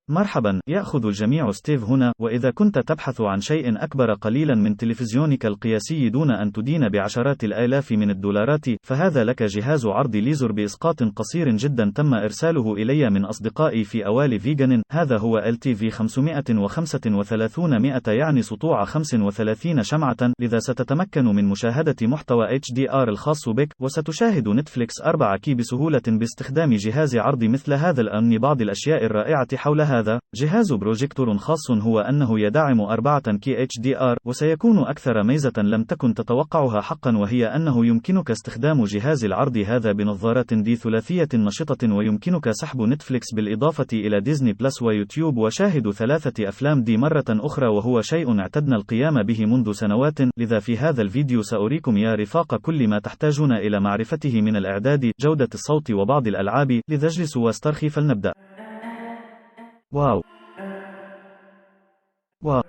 مرحبا، يأخذ الجميع ستيف هنا. وإذا كنت تبحث عن شيء أكبر قليلا من تلفزيونك القياسي دون أن تدين بعشرات الآلاف من الدولارات، فهذا لك جهاز عرض ليزر بإسقاط قصير جدا تم إرساله إلي من أصدقائي في أوالي فيغان. هذا هو LTV 535 100، يعني سطوع 35 شمعة، لذا ستتمكن من مشاهدة محتوى HDR الخاص بك، وستشاهد نتفليكس 4K بسهولة باستخدام جهاز عرض مثل هذا. الآن بعض الأشياء الرائعة حول هذا جهاز بروجيكتور خاص هو أنه يدعم 4K HDR، وسيكون أكثر ميزة لم تكن تتوقعها حقا، وهي أنه يمكنك استخدام جهاز العرض هذا بنظارات دي ثلاثية نشطة، ويمكنك سحب نتفليكس بالإضافة إلى ديزني بلس ويوتيوب وشاهد 3 أفلام دي مرة أخرى، وهو شيء اعتدنا القيام به منذ سنوات. لذا في هذا الفيديو سأريكم يا رفاق كل ما تحتاجون إلى معرفته من الإعداد، جودة الصوت وبعض الألعاب. لذا اجلسوا واسترخي فلنبدأ. واو واو.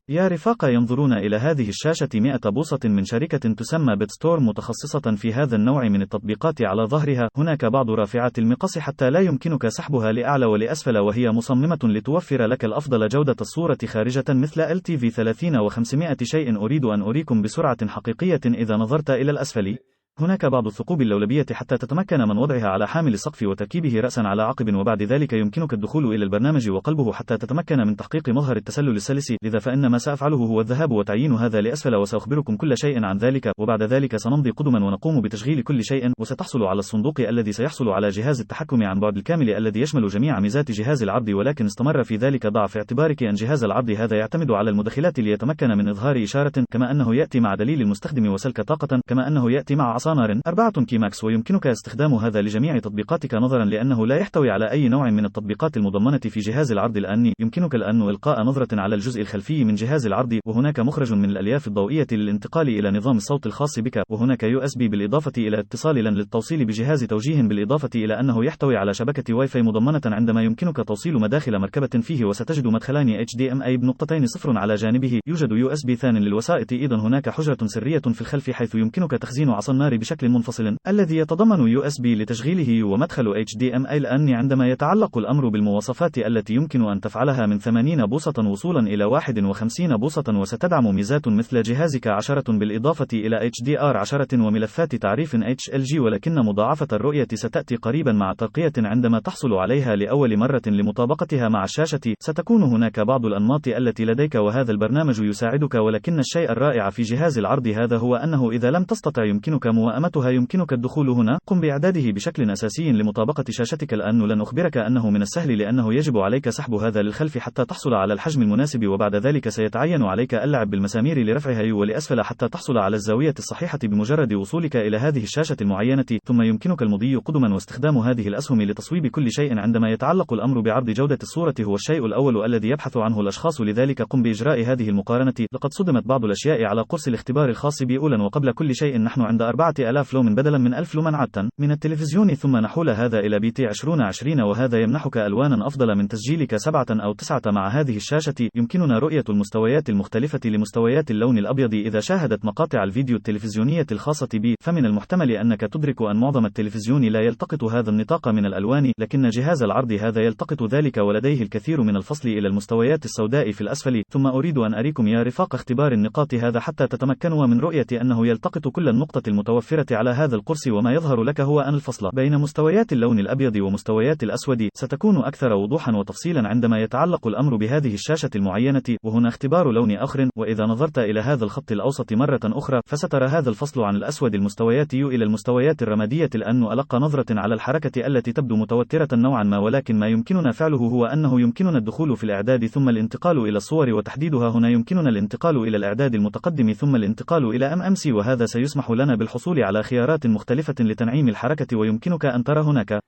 يا رفاق، ينظرون إلى هذه الشاشة 100 بوصة من شركة تسمى بيتستورم، متخصصة في هذا النوع من التطبيقات. على ظهرها هناك بعض رافعات المقاس حتى لا يمكنك سحبها لأعلى ولأسفل، وهي مصممة لتوفر لك الأفضل جودة الصورة خارجة مثل LTV 30 و500. شيء أريد أن أريكم بسرعة حقيقية. إذا نظرت إلى الأسفل هناك بعض الثقوب اللولبية حتى تتمكن من وضعها على حامل السقف وتركيبه رأسا على عقب، وبعد ذلك يمكنك الدخول إلى البرنامج وقلبه حتى تتمكن من تحقيق مظهر التسلل السلس. لذا فإن ما سأفعله هو الذهاب وتعيين هذا لأسفل، وسأخبركم كل شيء عن ذلك، وبعد ذلك سنمضي قدما ونقوم بتشغيل كل شيء، وستحصل على الصندوق الذي سيحصل على جهاز التحكم عن بعد الكامل الذي يشمل جميع ميزات جهاز العرض. ولكن استمر في ذلك ضع في اعتبارك أن جهاز العرض هذا يعتمد على المدخلات ليتمكن من إظهار إشارة، كما أنه يأتي مع دليل المستخدم وسلك طاقة، كما أنه يأتي مع عصا نار 4 كيماكس، ويمكنك استخدام هذا لجميع تطبيقاتك. نظرا لأنه لا يحتوي على أي نوع من التطبيقات المضمنة في جهاز العرض الآن، يمكنك الآن إلقاء نظرة على الجزء الخلفي من جهاز العرض، وهناك مخرج من الألياف الضوئية للانتقال إلى نظام الصوت الخاص بك، وهناك USB بالإضافة إلى اتصال LAN للتوصيل بجهاز توجيه، بالإضافة إلى أنه يحتوي على شبكة واي فاي مضمنة عندما يمكنك توصيل مداخل مركبة فيه، وستجد مدخلان HDMI بنقطتين صفر على جانبه. يوجد USB ثان للوسائط. أيضا هناك حجرة سرية في الخلف حيث يمكنك تخزين عصا النار بشكل منفصل الذي يتضمن USB لتشغيله، ومدخل HDMI. الآن عندما يتعلق الأمر بالمواصفات التي يمكن أن تفعلها من 80 بوصة وصولا إلى 51 بوصة، وستدعم ميزات مثل جهازك 10 بالإضافة إلى HDR 10 وملفات تعريف HLG، ولكن مضاعفة الرؤية ستأتي قريبا مع ترقية عندما تحصل عليها لأول مرة لمطابقتها مع الشاشة. ستكون هناك بعض الأنماط التي لديك وهذا البرنامج يساعدك، ولكن الشيء الرائع في جهاز العرض هذا هو أنه إذا لم تستطع يمكنك موائمتها، يمكنك الدخول هنا. قم بإعداده بشكل أساسي لمطابقة شاشتك. الآن لن أخبرك أنه من السهل، لأنه يجب عليك سحب هذا للخلف حتى تحصل على الحجم المناسب، وبعد ذلك سيتعين عليك اللعب بالمسامير لرفعها ولأسفل حتى تحصل على الزاوية الصحيحة بمجرد وصولك إلى هذه الشاشة المعينة. ثم يمكنك المضي قدما واستخدام هذه الأسهم لتصويب كل شيء. عندما يتعلق الأمر بعرض جودة الصورة هو الشيء الأول الذي يبحث عنه الأشخاص، لذلك قم بإجراء هذه المقارنة. لقد صدمت بعض الأشياء على قرص الاختبار الخاص بي. أولا وقبل كل شيء، نحن عند 4000 لومن بدلا من 1000 لومن عادة من التلفزيون، ثم نحول هذا إلى BT 2020، وهذا يمنحك ألوانا أفضل من تسجيلك 7 أو 9 مع هذه الشاشة. يمكننا رؤية المستويات المختلفة لمستويات اللون الأبيض. إذا شاهدت مقاطع الفيديو التلفزيونية الخاصة بي، فمن المحتمل أنك تدرك أن معظم التلفزيون لا يلتقط هذا النطاق من الألوان، لكن جهاز العرض هذا يلتقط ذلك، ولديه الكثير من الفصل إلى المستويات السوداء في الأسفل. ثم أريد أن أريكم يا رفاق اختبار النقاط هذا حتى تتمكنوا من رؤية أنه يلتقط كل النقطة المتوفرة على هذا القرص، وما يظهر لك هو أن الفصل بين مستويات اللون الأبيض ومستويات الأسود ستكون أكثر وضوحا وتفصيلا عندما يتعلق الأمر بهذه الشاشة المعينة. وهنا اختبار لون آخر، وإذا نظرت إلى هذا الخط الأوسط مرة أخرى فسترى هذا الفصل عن الأسود المستويات إلى المستويات الرمادية. الآن ألقى نظرة على الحركة التي تبدو متوترة نوعا ما، ولكن ما يمكننا فعله هو أنه يمكننا الدخول في الإعداد ثم الانتقال إلى الصور وتحديدها. هنا يمكننا الانتقال إلى الإعداد المتقدم ثم الانتقال إلى MMC، وهذا سيسمح لنا بالحصول على خيارات مختلفة لتنعيم الحركة. ويمكنك أن ترى هناك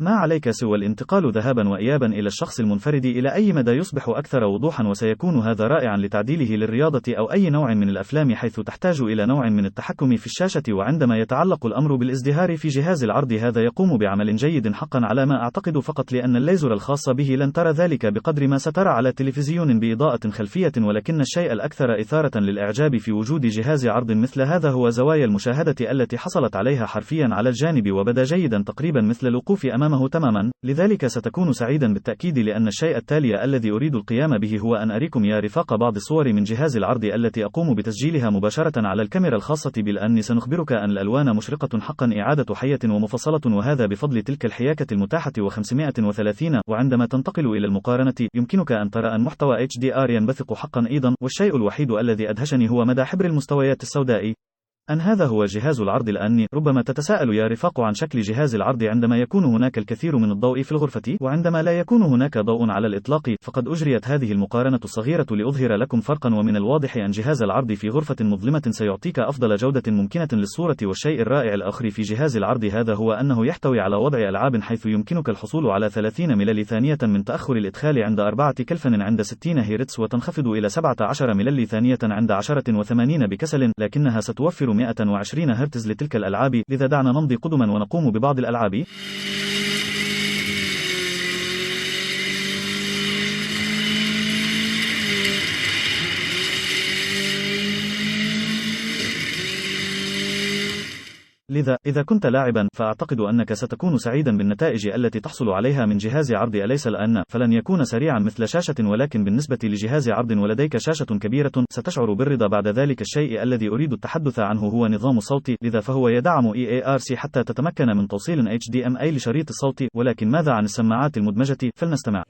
ما عليك سوى الانتقال ذهابا وإيابا إلى الشخص المنفرد إلى أي مدى يصبح أكثر وضوحا، وسيكون هذا رائعا لتعديله للرياضة أو أي نوع من الأفلام، حيث تحتاج إلى نوع من التحكم في الشاشة. وعندما يتعلق الأمر بالازدهار في جهاز العرض، هذا يقوم بعمل جيد حقا على ما أعتقد، فقط لأن الليزر الخاص به لن ترى ذلك بقدر ما سترى على تلفزيون بإضاءة خلفية. ولكن الشيء الأكثر إثارة للإعجاب في وجود جهاز عرض مثل هذا هو زوايا المشاهدة التي حصلت عليها حرفيا على الجانب، وبدا جيدا تقريبا مثل الوقوف أمامه تماما. لذلك ستكون سعيدا بالتأكيد، لأن الشيء التالي الذي أريد القيام به هو أن أريكم يا رفاق بعض الصور من جهاز العرض التي أقوم بتسجيلها مباشرة على الكاميرا الخاصة بالآن. سنخبرك أن الألوان مشرقة حقا، إعادة حية ومفصلة، وهذا بفضل تلك الحياكة المتاحة و530. وعندما تنتقل إلى المقارنة، يمكنك أن ترى أن محتوى HDR ينبثق حقا أيضا. والشيء الوحيد الذي أدهشني هو مدى حبر المستويات السوداء. أن هذا هو جهاز العرض الآن. ربما تتساءل يا رفاق عن شكل جهاز العرض عندما يكون هناك الكثير من الضوء في الغرفة، وعندما لا يكون هناك ضوء على الإطلاق. فقد أجريت هذه المقارنة الصغيرة لأظهر لكم فرقا، ومن الواضح أن جهاز العرض في غرفة مظلمة سيعطيك أفضل جودة ممكنة للصورة. والشيء الرائع الآخر في جهاز العرض هذا هو أنه يحتوي على وضع ألعاب، حيث يمكنك الحصول على 30 مللي ثانية من تأخر الإدخال عند 4 كلفن عند 60 هرتز، وتنخفض إلى 17 مللي ثانية عند 10 بكسل، لكنها ستوفر 120 هرتز لتلك الألعاب. لذا دعنا نمضي قدما ونقوم ببعض الألعاب. لذا، إذا كنت لاعبا، فأعتقد أنك ستكون سعيدا بالنتائج التي تحصل عليها من جهاز عرض، أليس الآن؟ فلن يكون سريعا مثل شاشة، ولكن بالنسبة لجهاز عرض ولديك شاشة كبيرة، ستشعر بالرضا بعد ذلك. الشيء الذي أريد التحدث عنه هو نظام الصوت، لذا فهو يدعم EARC حتى تتمكن من توصيل HDMI لشريط الصوت. ولكن ماذا عن السماعات المدمجة؟ فلنستمع.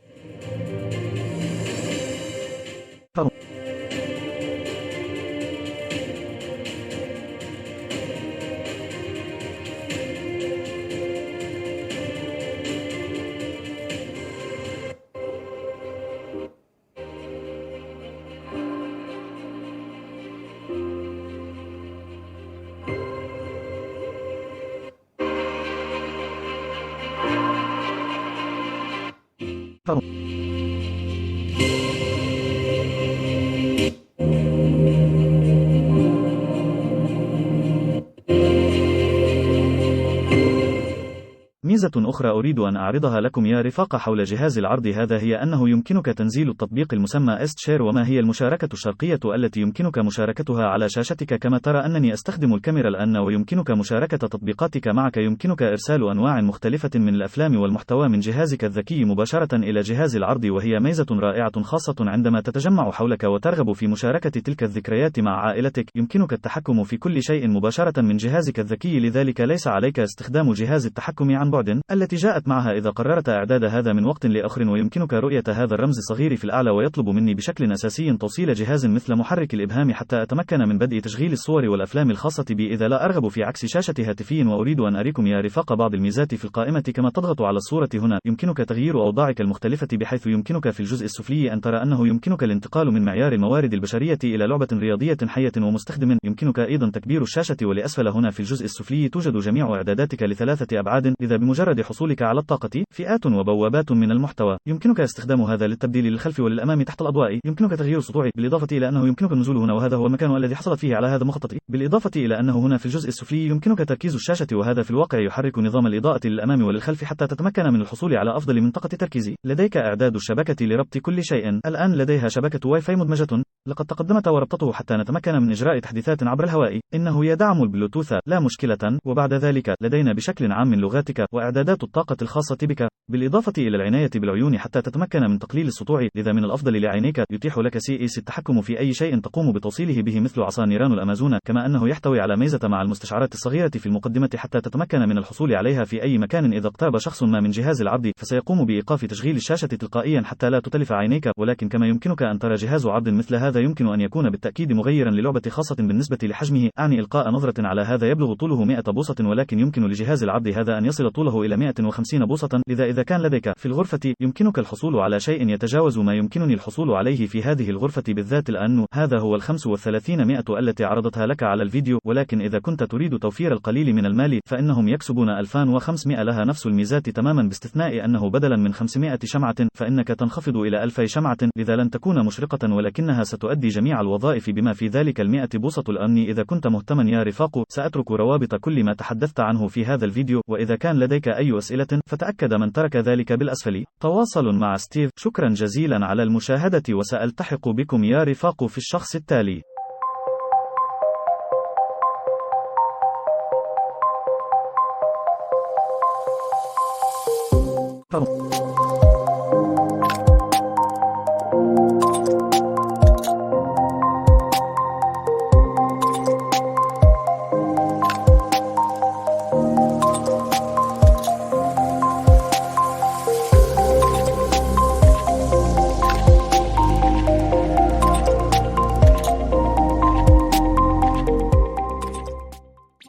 ميزة أخرى أريد أن أعرضها لكم يا رفاق حول جهاز العرض هذا، هي أنه يمكنك تنزيل التطبيق المسمى StShare. وما هي المشاركة الشرقية التي يمكنك مشاركتها على شاشتك؟ كما ترى أنني أستخدم الكاميرا الآن، ويمكنك مشاركة تطبيقاتك معك. يمكنك إرسال أنواع مختلفة من الأفلام والمحتوى من جهازك الذكي مباشرة إلى جهاز العرض، وهي ميزة رائعة خاصة عندما تتجمع حولك وترغب في مشاركة تلك الذكريات مع عائلتك. يمكنك التحكم في كل شيء مباشرة من جهازك الذكي، لذلك ليس عليك استخدام جهاز التحكم عن بعد التي جاءت معها إذا قررت إعداد هذا من وقت لآخر. ويمكنك رؤية هذا الرمز الصغير في الأعلى، ويطلب مني بشكل أساسي توصيل جهاز مثل محرك الإبهام حتى أتمكن من بدء تشغيل الصور والأفلام الخاصة بي إذا لا أرغب في عكس شاشة هاتفي. وأريد أن أريكم يا رفاق بعض الميزات في القائمة. كما تضغط على الصورة هنا، يمكنك تغيير أوضاعك المختلفة، بحيث يمكنك في الجزء السفلي أن ترى أنه يمكنك الانتقال من معيار الموارد البشرية إلى لعبة رياضية حية ومستخدم. يمكنك أيضا تكبير الشاشة، ولأسفل هنا في الجزء السفلي توجد جميع إعداداتك ل3 أبعاد. لذا بمجرد حصولك على الطاقة، فئات وبوابات من المحتوى، يمكنك استخدام هذا للتبديل للخلف وللأمام تحت الأضواء. يمكنك تغيير السطوع، بالإضافة إلى أنه يمكنك النزول هنا، وهذا هو المكان الذي حصلت فيه على هذا المخطط. بالإضافة إلى أنه هنا في الجزء السفلي يمكنك تركيز الشاشة، وهذا في الواقع يحرك نظام الإضاءة للأمام وللخلف حتى تتمكن من الحصول على أفضل منطقة تركيز. لديك إعداد الشبكة لربط كل شيء. الآن لديها شبكة واي فاي مدمجة، لقد تقدمت وربطته حتى نتمكن من إجراء تحديثات عبر الهواء. إنه يدعم البلوتوث، لا مشكلة. وبعد ذلك لدينا بشكل عام من لغاتك وإعدادات الطاقة الخاصة بك، بالإضافة إلى العناية بالعيون حتى تتمكن من تقليل السطوع. لذا من الأفضل لعينيك. يتيح لك CES التحكم في أي شيء تقوم بتوصيله به، مثل عصا نيران الأمازون. كما أنه يحتوي على ميزة مع المستشعرات الصغيرة في المقدمة حتى تتمكن من الحصول عليها في أي مكان. إذا اقترب شخص ما من جهاز العرض، فسيقوم بإيقاف تشغيل الشاشة تلقائيا حتى لا تتلف عينيك. ولكن كما يمكنك أن ترى جهاز عرض مثل هذا وهذا يمكن أن يكون بالتأكيد مغيرا للعبة خاصة بالنسبة لحجمه، أعني إلقاء نظرة على هذا يبلغ طوله 100 بوصة، ولكن يمكن لجهاز العبد هذا أن يصل طوله إلى 150 بوصة. لذا إذا كان لديك في الغرفة يمكنك الحصول على شيء يتجاوز ما يمكنني الحصول عليه في هذه الغرفة بالذات الآن، هذا هو 35 التي عرضتها لك على الفيديو. ولكن إذا كنت تريد توفير القليل من المال فإنهم يكسبون 2500 لها نفس الميزات تماما، باستثناء أنه بدلا من 500 شمعة فإنك تنخفض إلى 1000 شمعة، لذا لن تكون مشرقة ولكنها ستؤدي جميع الوظائف بما في ذلك 100 بوصة الآن. إذا كنت مهتما يا رفاق سأترك روابط كل ما تحدثت عنه في هذا الفيديو، وإذا كان لديك أي أسئلة فتأكد من ترك ذلك بالأسفل. تواصل مع ستيف. شكرا جزيلا على المشاهدة، وسألتحق بكم يا رفاق في الشخص التالي.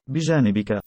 بجانبك